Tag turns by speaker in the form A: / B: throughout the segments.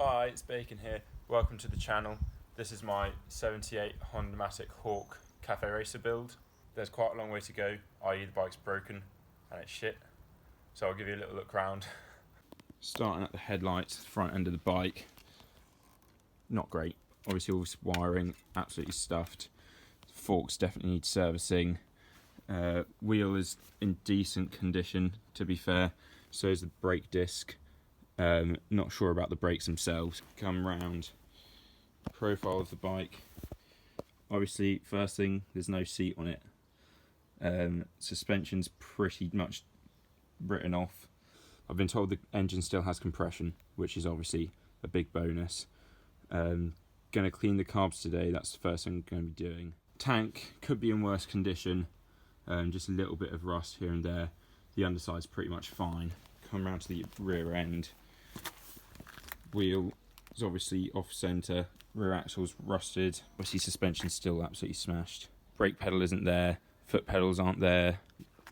A: Hi, it's Bacon here. Welcome to the channel. This is my 78 Hondamatic Hawk Cafe Racer build. There's quite a long way to go, i.e. the bike's broken and it's shit. So I'll give you a little look round. Starting at the headlights, the front end of the bike. Not great. Obviously all this wiring, absolutely stuffed. Forks definitely need servicing. Wheel is in decent condition, to be fair. So is the brake disc. Not sure about the brakes themselves. Come round, profile of the bike. Obviously, first thing, there's no seat on it. Suspension's pretty much written off. I've been told the engine still has compression, which is obviously a big bonus. Gonna clean the carbs today, that's the first thing I'm gonna be doing. Tank could be in worse condition, just a little bit of rust here and there. The underside's pretty much fine. Come round to the rear end. Wheel is obviously off centre, rear axle's rusted, obviously suspension's still absolutely smashed. Brake pedal isn't there, foot pedals aren't there.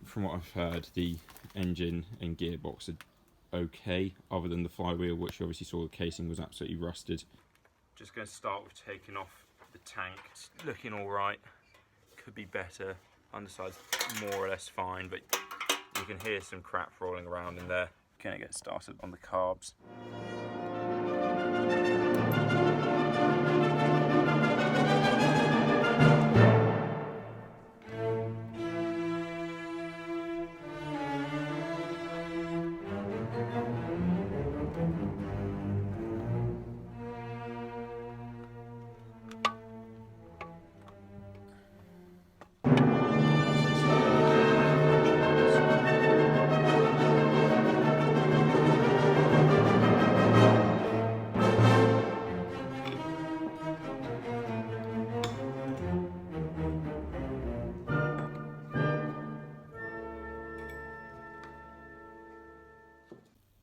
A: From what I've heard, the engine and gearbox are okay, other than the flywheel, which you obviously saw the casing was absolutely rusted. Just going to start with taking off the tank. It's looking alright, could be better. Underside's more or less fine, but you can hear some crap rolling around in there. Gonna get started on the carbs.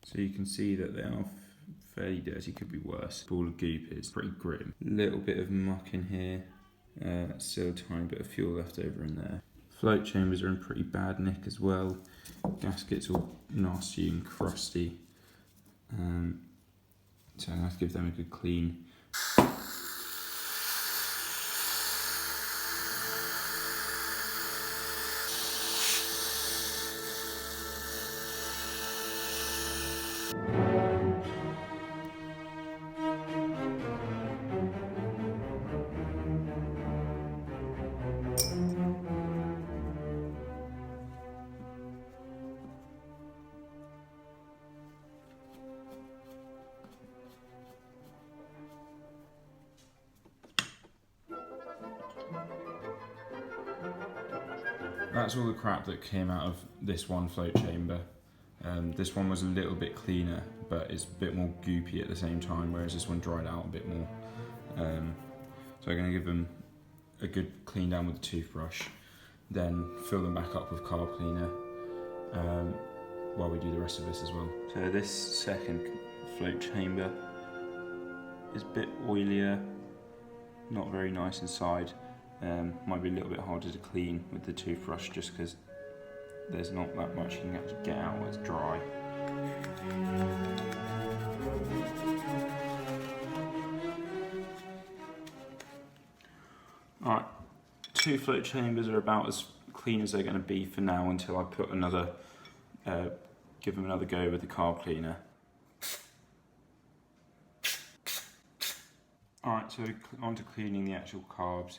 A: So you can see that they are fairly dirty, could be worse. Ball of goop is pretty grim. Little bit of muck in here, still a tiny bit of fuel left over in there. Float chambers are in pretty bad nick as well. Gaskets all nasty and crusty. So I have to give them a good clean. That's all the crap that came out of this one float chamber. This one was a little bit cleaner, but it's a bit more goopy at the same time, whereas this one dried out a bit more. So I'm going to give them a good clean down with a toothbrush, then fill them back up with carb cleaner while we do the rest of this as well. So this second float chamber is a bit oilier, not very nice inside. Might be a little bit harder to clean with the toothbrush just because there's not that much you can actually get out when it's dry. Alright, two float chambers are about as clean as they're going to be for now until I put another, give them another go with the carb cleaner. Alright, so on to cleaning the actual carbs.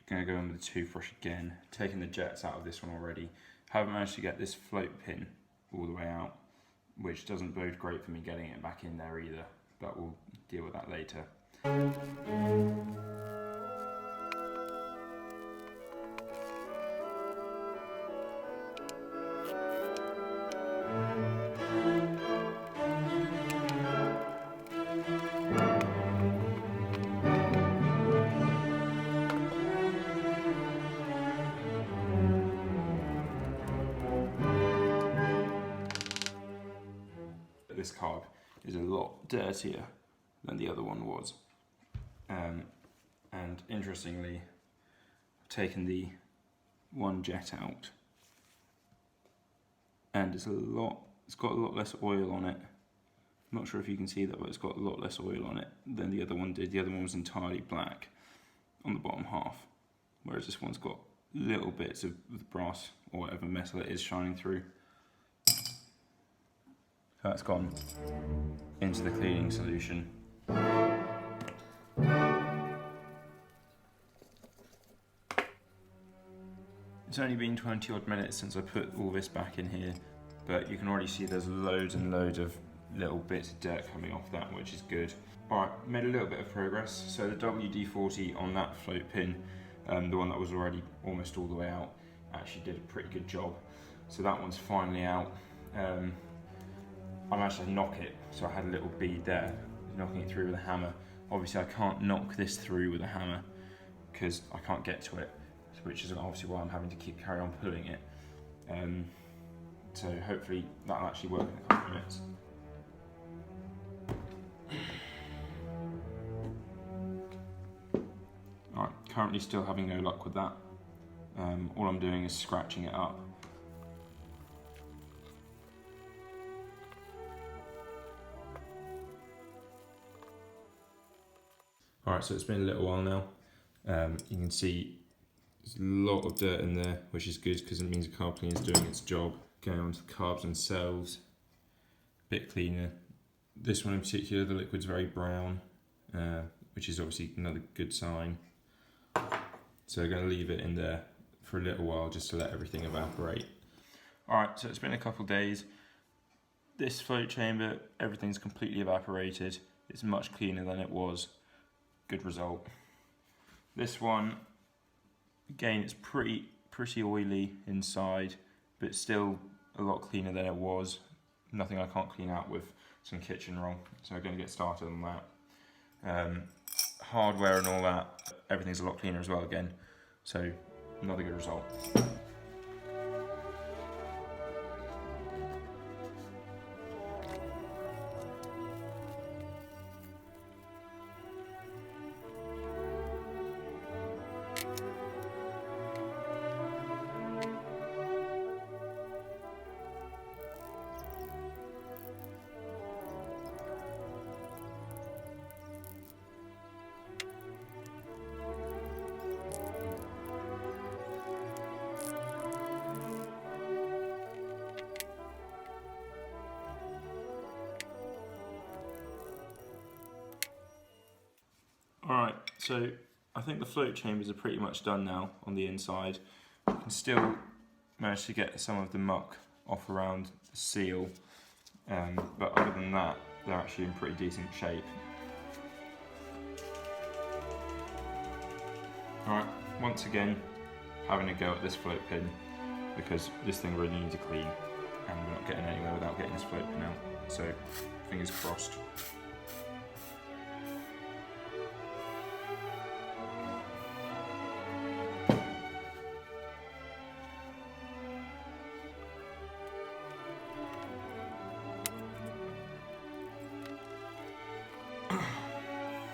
A: Going to go in with the toothbrush again, taking the jets out of this one already. Haven't managed to get this float pin all the way out, which doesn't bode great for me getting it back in there either, but we'll deal with that later. This carb is a lot dirtier than the other one was, and interestingly I've taken the one jet out and it's got a lot less oil on it I'm not sure if you can see that, but it's got a lot less oil on it than the other one did. The other one was entirely black on the bottom half, whereas this one's got little bits of the brass or whatever metal it is shining through. So that's gone into the cleaning solution. It's only been 20 odd minutes since I put all this back in here, but you can already see there's loads and loads of little bits of dirt coming off that, which is good. Alright, made a little bit of progress. So the WD-40 on that float pin, the one that was already almost all the way out, actually did a pretty good job. So that one's finally out. I managed to knock it, so I had a little bead there, knocking it through with a hammer. Obviously I can't knock this through with a hammer because I can't get to it, which is obviously why I'm having to carry on pulling it. So hopefully that'll actually work in a couple of minutes. Alright, currently still having no luck with that. All I'm doing is scratching it up. Alright, so it's been a little while now. You can see there's a lot of dirt in there, which is good because it means the carb cleaner is doing its job. Going on to the carbs themselves, a bit cleaner. This one in particular, the liquid's very brown, which is obviously another good sign. So we're going to leave it in there for a little while just to let everything evaporate. Alright, so it's been a couple of days. This float chamber, everything's completely evaporated. It's much cleaner than it was. Good result. This one, again, it's pretty oily inside, but still a lot cleaner than it was. Nothing I can't clean out with some kitchen roll, so I'm going to get started on that. Hardware and all that, everything's a lot cleaner as well again, so another good result. Alright, so I think the float chambers are pretty much done now on the inside. You can still manage to get some of the muck off around the seal, but other than that, they're actually in pretty decent shape. Alright, once again, having a go at this float pin, because this thing really needs a clean, and we're not getting anywhere without getting this float pin out, so fingers crossed.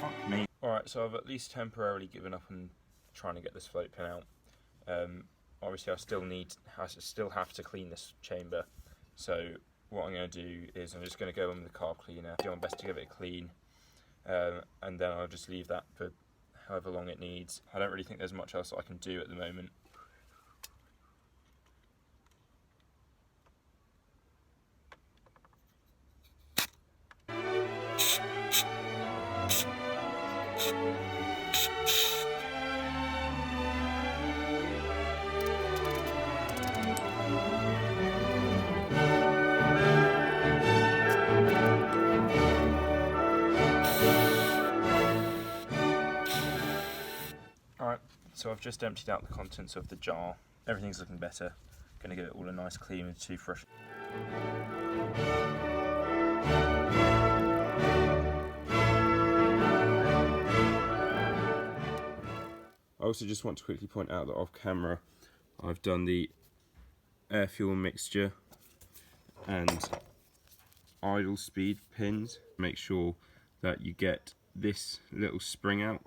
A: Fuck me. Alright, so I've at least temporarily given up on trying to get this float pin out. Obviously I still have to clean this chamber, so what I'm going to do is I'm just going to go in with the carb cleaner, do my best to give it a clean, and then I'll just leave that for however long it needs. I don't really think there's much else that I can do at the moment. Alright, so I've just emptied out the contents of the jar. Everything's looking better. Gonna give it all a nice clean with a toothbrush. I also just want to quickly point out that off camera I've done the air fuel mixture and idle speed pins. Make sure that you get this little spring out.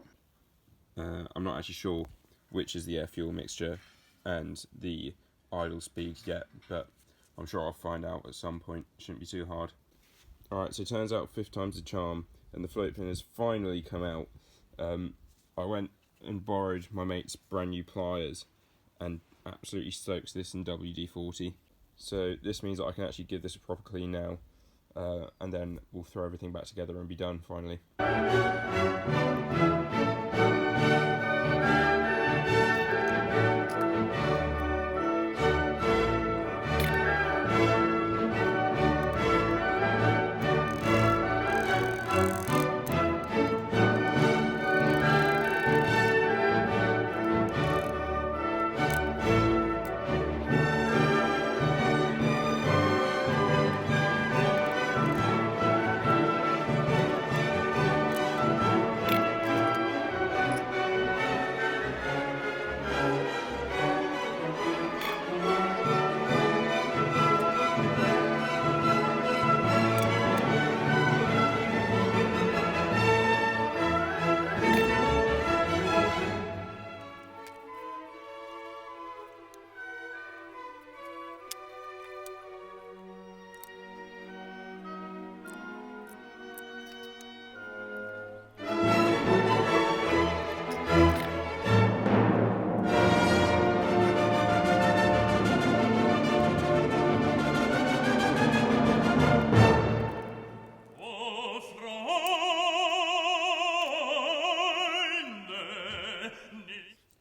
A: I'm not actually sure which is the air fuel mixture and the idle speed yet, but I'm sure I'll find out at some point. Shouldn't be too hard. Alright, so it turns out 5th time's the charm, and the float pin has finally come out. I went and borrowed my mate's brand new pliers and absolutely soaks this in WD-40. So this means that I can actually give this a proper clean now, and then we'll throw everything back together and be done finally.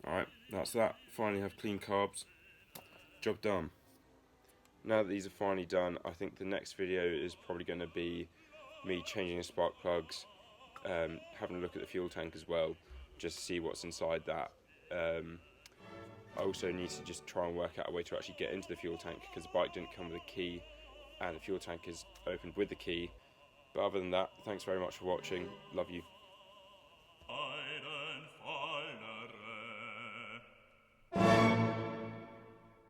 A: Alright, that's that. Finally have clean carbs. Job done. Now that these are finally done, I think the next video is probably going to be me changing the spark plugs, having a look at the fuel tank as well, just to see what's inside that. I also need to just try and work out a way to actually get into the fuel tank, because the bike didn't come with a key and the fuel tank is opened with the key. But other than that, thanks very much for watching. Love you.